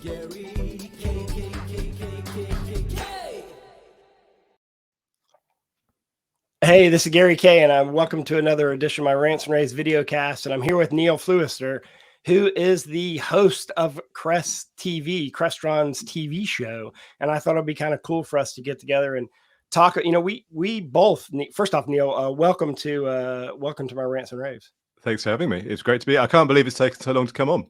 Hey, this is Gary K, and I'm welcome to another edition of my Rants and rAVes videocast. And I'm here with Neil Fluester, who is the host of CresTV, CresTVrants TV show. And I thought it'd be kind of cool for us to get together and talk. You know, we both. First off, Neil, welcome to my Rants and rAVes. Thanks for having me. It's great to be. I can't believe it's taken so long to come on.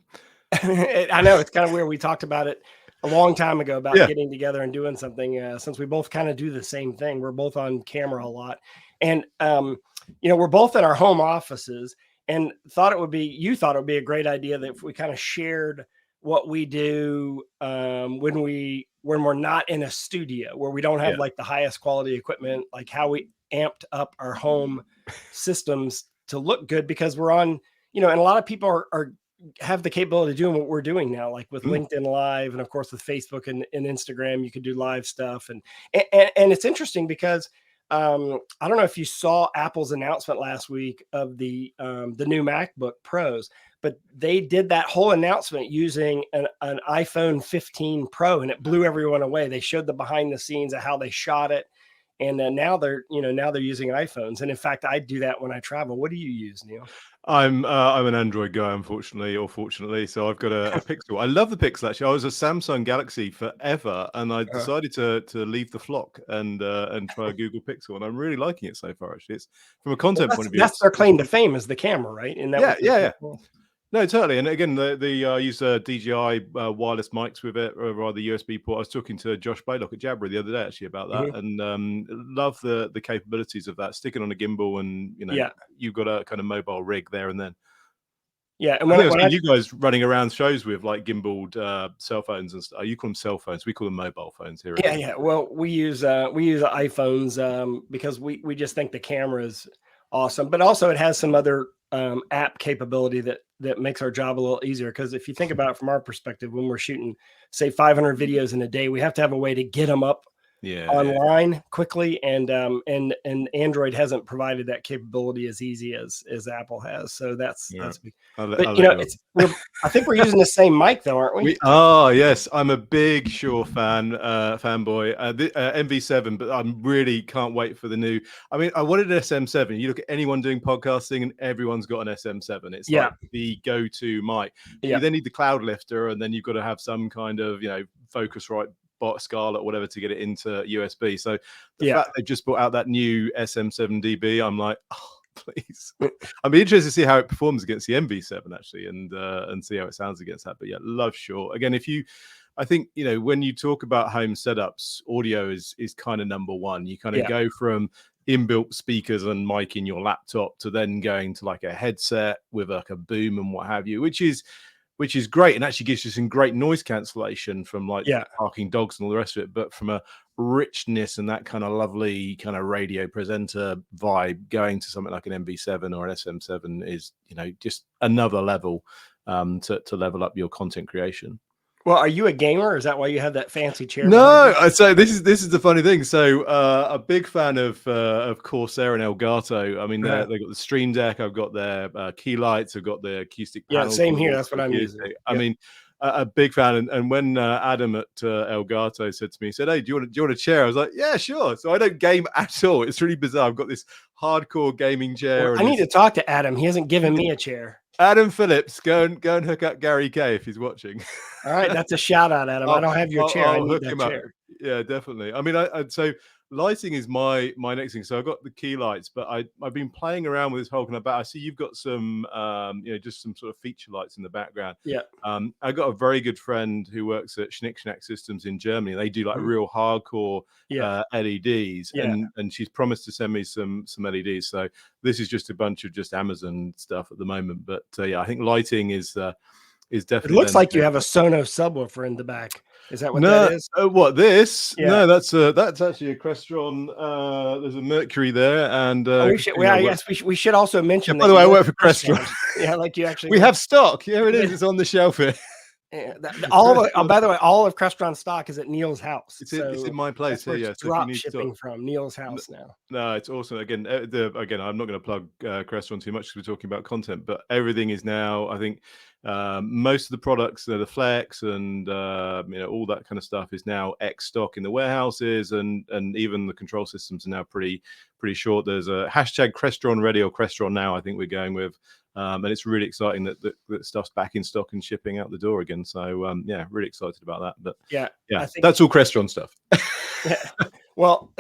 I know it's kind of weird. We talked about it a long time ago about getting together and doing something. Since we both kind of do the same thing, we're both on camera a lot. And, you know, we're both in our home offices and you thought it would be a great idea that if we kind of shared what we do when we're not in a studio, where we don't have like the highest quality equipment, like how we amped up our home systems to look good, because we're on, you know, and a lot of people have the capability of doing what we're doing now, like with LinkedIn Live, and of course with Facebook and Instagram, you could do live stuff. And it's interesting because I don't know if you saw Apple's announcement last week of the new MacBook Pros, but they did that whole announcement using an iPhone 15 Pro, and it blew everyone away. They showed the behind the scenes of how they shot it. And now they're using iPhones. And in fact, I do that when I travel. What do you use, Neil? I'm an Android guy, unfortunately, or fortunately. So I've got a Pixel. I love the Pixel, actually. I was a Samsung Galaxy forever, and I decided to leave the flock and try a Google Pixel, and I'm really liking it so far. Actually, it's from a content point of view. That's their claim to fame, is the camera, right? And yeah. No, totally. And again, they use DJI wireless mics with it, or rather USB port. I was talking to Josh Blaylock at Jabra the other day actually about that, and love the capabilities of that. Sticking on a gimbal, and you've got a kind of mobile rig there and then. Yeah, and when you guys running around shows with like gimbaled cell phones and stuff. You call them cell phones. We call them mobile phones here. Yeah. Well, we use iPhones because we just think the camera is awesome, but also it has some other app capability that makes our job a little easier. Because if you think about it from our perspective, when we're shooting, say, 500 videos in a day, we have to have a way to get them up online quickly, and Android hasn't provided that capability as easy as Apple has. So that's big. But you know, I think we're using the same mic though, aren't we? Yes, I'm a big Shure fanboy. MV7, but I'm really can't wait for the new. I mean, I wanted an SM7. You look at anyone doing podcasting, and everyone's got an SM7. It's like the go-to mic. You then need the cloud lifter, and then you've got to have some kind of Focusrite, Scarlett, whatever, to get it into USB. So the fact they just brought out that new SM7DB, I'm like, oh, please. I'd be interested to see how it performs against the MV7 actually, and see how it sounds against that. But yeah, love Shure. Again, I think when you talk about home setups, audio is kind of number one. You kind of go from inbuilt speakers and mic in your laptop to then going to like a headset with like a boom and what have you, which is great, and actually gives you some great noise cancellation from like barking dogs and all the rest of it. But from a richness and that kind of lovely kind of radio presenter vibe, going to something like an MV7 or an SM7 is just another level to level up your content creation. Well, are you a gamer? Is that why you have that fancy chair? No, so this is the funny thing. So a big fan of Corsair and Elgato. I mean, they got the Stream Deck. I've got their key lights. I've got the acoustic panels. Yeah, same here. That's what I'm using. I mean, a big fan. And when Adam at Elgato said to me, he said, "Hey, do you want a chair?" I was like, "Yeah, sure." So I don't game at all. It's really bizarre. I've got this hardcore gaming chair. Well, I need to talk to Adam. He hasn't given me a chair. Adam Phillips, go and hook up Gary K if he's watching. All right, that's a shout out, Adam. I don't have your chair. I'll hook him chair. Up. Yeah, definitely. I mean, so lighting is my next thing. So I've got the key lights, but I've been playing around with this whole kind of. I see you've got some, just some sort of feature lights in the background. Yeah. I got a very good friend who works at Schnick Schnack Systems in Germany. They do like real hardcore LEDs, and she's promised to send me some LEDs. So this is just a bunch of just Amazon stuff at the moment. But I think lighting is definitely. It looks like you have a Sonos subwoofer in the back. Is that what that is? What this? Yeah. No, that's actually a Crestron. There's a Mercury there, and we should also mention. By the way, I work for Crestron. Yeah, like you actually. We have stock. Here it is. It's on the shelf here. Yeah, by the way, all of Crestron stock is at Neil's house. It's in my place here. Yeah, so drop shipping from Neil's house now. No, it's awesome. Again, I'm not going to plug Crestron too much because we're talking about content, but everything is now, I think, Most of the products, the Flex and all that kind of stuff is now ex stock in the warehouses, and even the control systems are now pretty short. There's a hashtag Crestron ready or Crestron now, I think we're going with. And it's really exciting that stuff's back in stock and shipping out the door again. So yeah, really excited about that. But yeah, I think that's all Crestron stuff. Yeah. Well,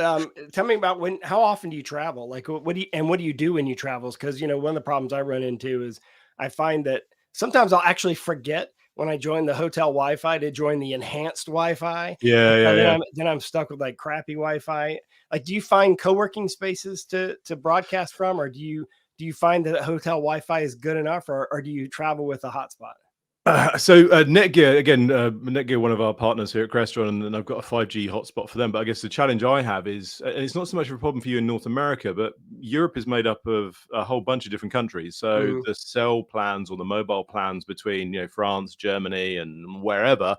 tell me about how often do you travel? Like, what do you do when you travel? Because, one of the problems I run into is I find that sometimes I'll actually forget when I join the hotel Wi-Fi to join the enhanced Wi-Fi. Yeah. Then I'm stuck with like crappy Wi-Fi. Like, do you find co-working spaces to broadcast from, or do you find that hotel Wi-Fi is good enough, or do you travel with a hotspot? So Netgear, again, Netgear, one of our partners here at Crestron, and I've got a 5G hotspot for them. But I guess the challenge I have is, and it's not so much of a problem for you in North America, but Europe is made up of a whole bunch of different countries. So the cell plans or the mobile plans between France, Germany, and wherever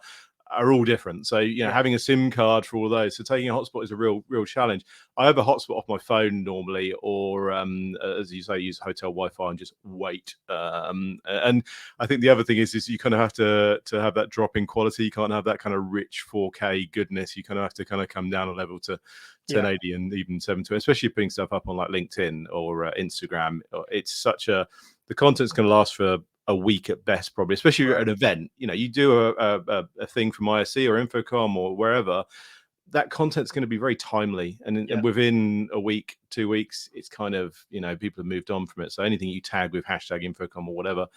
are all different. So having a SIM card for all of those, so taking a hotspot is a real challenge. I have a hotspot off my phone normally, or as you say, use hotel Wi-Fi and just wait. And I think the other thing is you kind of have to have that drop in quality. You can't have that kind of rich 4K goodness. You kind of have to kind of come down a level to 1080 and even 720, especially putting stuff up on like LinkedIn or Instagram. It's such the content's going to last for a week at best, probably, especially at an event. You do a thing from ISC or Infocom or wherever, that content's going to be very timely, and within a week, 2 weeks, it's kind of people have moved on from it. So anything you tag with hashtag Infocom or whatever,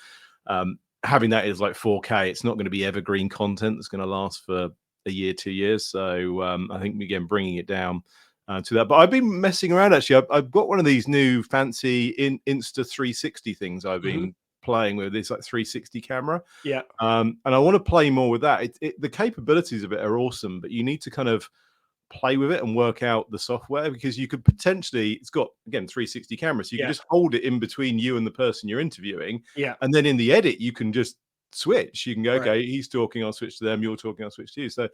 having that is like 4K. It's not going to be evergreen content that's going to last for a year, 2 years. So I think again bringing it down to that. But I've been messing around actually. I've got one of these new fancy Insta 360 things I've been playing with. This like 360 camera, and I want to play more with that. The capabilities of it are awesome, but you need to kind of play with it and work out the software, because you could potentially, it's got again 360 cameras, so you can just hold it in between you and the person you're interviewing, and then in the edit you can just switch. You can go, okay, he's talking, I'll switch to them, you're talking, I'll switch to you. So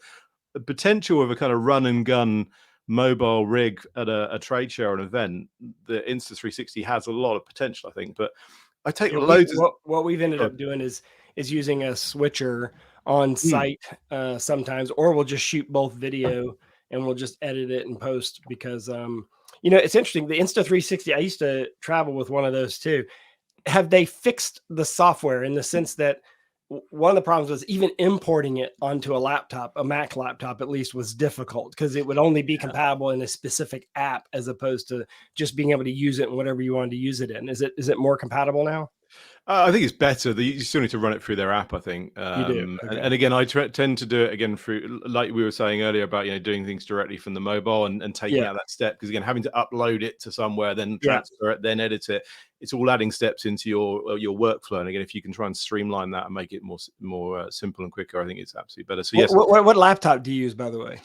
the potential of a kind of run and gun mobile rig at a trade show or an event, the Insta 360 has a lot of potential, I think. But I take loads of what we've ended up doing is using a switcher on site sometimes, or we'll just shoot both video and we'll just edit it and post, because it's interesting. The Insta 360, I used to travel with one of those too. Have they fixed the software in the sense that one of the problems was even importing it onto a laptop, a Mac laptop at least, was difficult because it would only be compatible in a specific app as opposed to just being able to use it in whatever you wanted to use it in. Is it more compatible now? I think it's better. You still need to run it through their app, I think. You do. Okay. And again, I tend to do it again through, like we were saying earlier about doing things directly from the mobile and taking out that step, because again, having to upload it to somewhere, then transfer it, then edit it, it's all adding steps into your workflow. And again, if you can try and streamline that and make it more simple and quicker, I think it's absolutely better. So yes. What laptop do you use, by the way?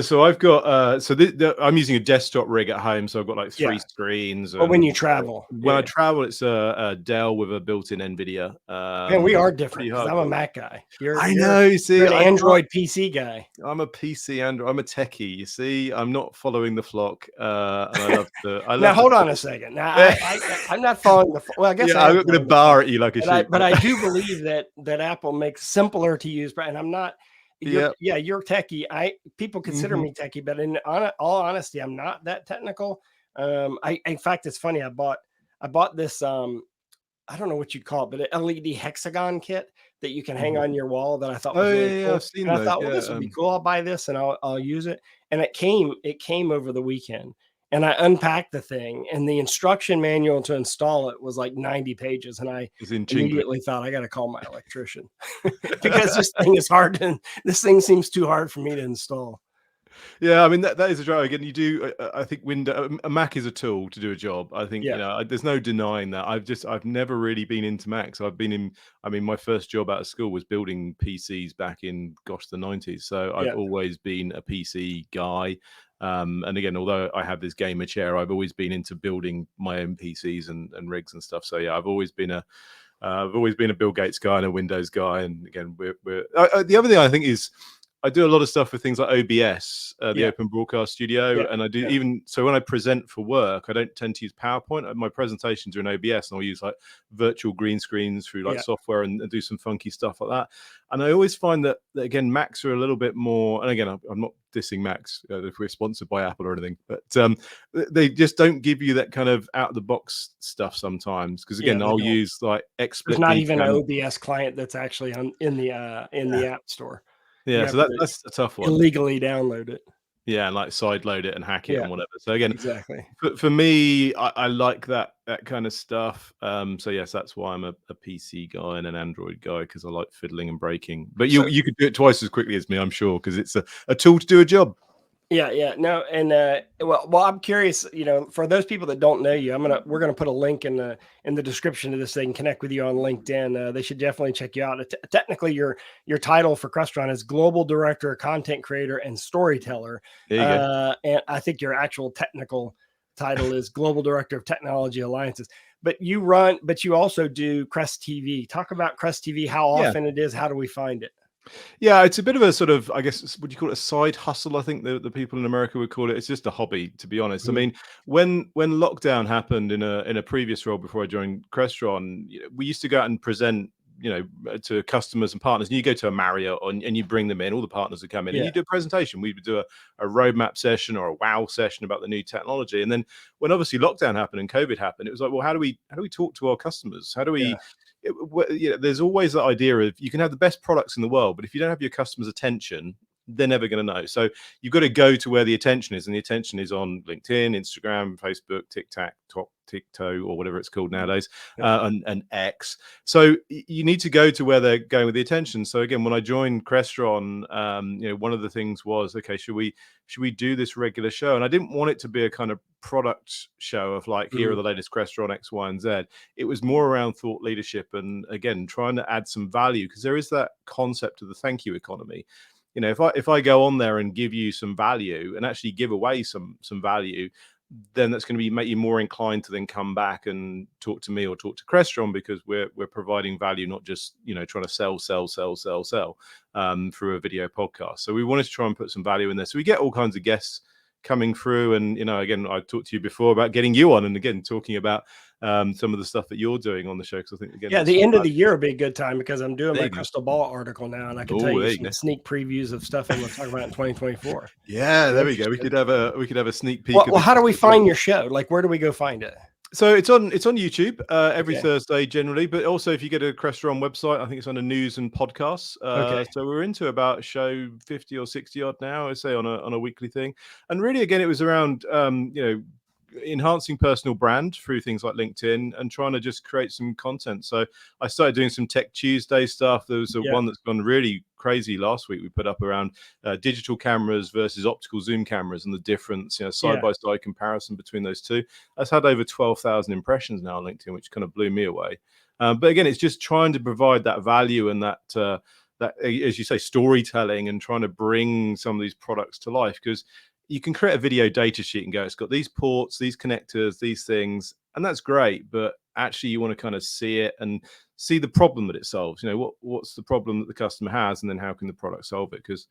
So I've got I'm using a desktop rig at home, so I've got like 3 screens. But when you travel, when I travel, it's a Dell with a built-in NVIDIA. Man, we are different because I'm a Mac guy. I know. You see, you're an Android PC guy. I'm a PC Android. I'm a techie. You see, I'm not following the flock. And I love to. Now hold on a second. Now I'm not following the. Well, I guess I'm not going to bar at you like a sheep. But I do believe that Apple makes simpler to use, and I'm not. You're techie. People consider me techie, but in all honesty, I'm not that technical. In fact, it's funny. I bought this. I don't know what you'd call it, but an LED hexagon kit that you can hang on your wall that I thought was really cool. I've seen and I thought, well, this would be cool. I'll buy this and I'll use it. And it came over the weekend. And I unpacked the thing, and the instruction manual to install it was like 90 pages. And I immediately thought, I got to call my electrician because this thing is hard. And this thing seems too hard for me to install. Yeah, I mean that is a drive. Again, you do. I think a Mac is a tool to do a job. I think there's no denying that. I've never really been into Macs. I've been in. I mean, my first job out of school was building PCs back in the 90s. So I've always been a PC guy. And again, although I have this gamer chair, I've always been into building my own PCs and rigs and stuff. So yeah, I've always been a Bill Gates guy and a Windows guy. And again, the other thing I think is, I do a lot of stuff with things like OBS, the Open Broadcast Studio, and I do even so when I present for work, I don't tend to use PowerPoint. My presentations are in OBS, and I'll use like virtual green screens through like software and do some funky stuff like that. And I always find that again, Macs are a little bit more. And again, I'm not dissing Macs if we're sponsored by Apple or anything, but they just don't give you that kind of out of the box stuff sometimes. Because again, I'll use like XSplit. There's not even an OBS client that's actually in the App Store. Yeah, so that's a tough one. Illegally download it. Yeah, and like side load it and hack it and whatever. So again, exactly. For me, I like that kind of stuff. So yes, that's why I'm a PC guy and an Android guy, because I like fiddling and breaking. But you could do it twice as quickly as me, I'm sure, because it's a tool to do a job. Yeah. No, and well, I'm curious, for those people that don't know you, we're gonna put a link in the description of this thing. Connect with you on LinkedIn. They should definitely check you out. Technically, your title for CresTVrants is Global Director, Content Creator, and Storyteller. There you go. And I think your actual technical title is Global Director of Technology Alliances. But you also do CresTV. Talk about CresTV, how often it is, how do we find it? Yeah, it's a bit of a sort of, I guess, would you call it a side hustle? I think the people in America would call it. It's just a hobby, to be honest. I mean, when lockdown happened in a previous role before I joined CresTVrants, we used to go out and present, to customers and partners. And you go to a Marriott and you bring them in, all the partners would come in and you do a presentation. We would do a roadmap session or a wow session about the new technology. And then when obviously lockdown happened and COVID happened, it was like, well, how do we talk to our customers? How do we there's always that idea of you can have the best products in the world, but if you don't have your customers' attention, they're never going to know. So you've got to go to where the attention is, and the attention is on LinkedIn, Instagram, Facebook, TikTok, or whatever it's called nowadays, and X. So you need to go to where they're going with the attention. So again, when I joined CresTVrants, one of the things was, okay, should we do this regular show? And I didn't want it to be a kind of product show of like, here are the latest CresTVrants X, Y, and Z. It was more around thought leadership and again, trying to add some value, because there is that concept of the thank you economy. If I go on there and give you some value and actually give away some value, then that's going to make you more inclined to then come back and talk to me or talk to CresTVrants, because we're providing value, not just trying to sell through a video podcast. So we wanted to try and put some value in there. So we get all kinds of guests coming through, and again, I talked to you before about getting you on, and again talking about some of the stuff that you're doing on the show, because I think again, the end of the year will be a good time, because I'm doing my crystal ball article now, and I can tell you some sneak previews of stuff I'm going to talk about in 2024. Yeah, there we go. We could have a sneak peek. Well, how do we find your show? Like, where do we go find it? So it's on YouTube every Thursday generally, but also if you get a CresTVrants website, I think it's under news and podcasts. So we're into about show 50 or 60 odd now, I say, on a weekly thing. And really, again, it was around enhancing personal brand through things like LinkedIn and trying to just create some content. So I started doing some Tech Tuesday stuff. There was one that's gone really crazy last week. We put up around digital cameras versus optical zoom cameras and the difference, side-by-side comparison between those two. That's had over 12,000 impressions now on LinkedIn, which kind of blew me away. But again, it's just trying to provide that value and that, as you say, storytelling, and trying to bring some of these products to life, because you can create a video data sheet and go, it's got these ports, these connectors, these things, and that's great. But actually, you want to kind of see it and see the problem that it solves. What's the problem that the customer has, and then how can the product solve it? Because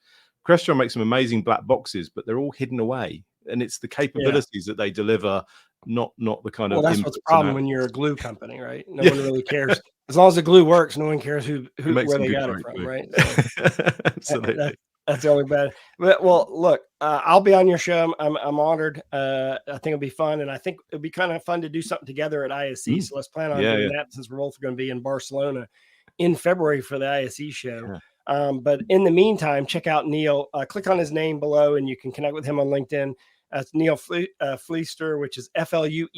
CresTVrants makes some amazing black boxes, but they're all hidden away, and it's the capabilities that they deliver, not the kind of. Well, that's what's the problem when you're a glue company, right? No one really cares. As long as the glue works, no one cares who where they got it from, right? So, absolutely. That's the only bad. Well, look, I'll be on your show. I'm honored. I think it'll be fun, and I think it'll be kind of fun to do something together at ISE. So let's plan on doing that, since we're both going to be in Barcelona in February for the ISE show. But in the meantime, check out Neil. Click on his name below, and you can connect with him on LinkedIn. That's Neil Fluester, which is Fluester.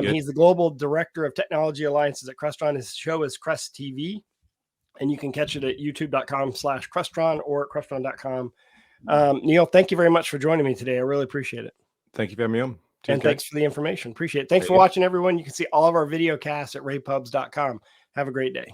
He's the Global Director of Technology Alliances at CresTVrants. His show is CresTV. And you can catch it at youtube.com/CresTVrants or at CresTVrants.com. Neil, thank you very much for joining me today. I really appreciate it. Thank you for having me on. And thanks for the information. Appreciate it. Thanks for watching, everyone. You can see all of our video casts at rAVepubs.com. Have a great day.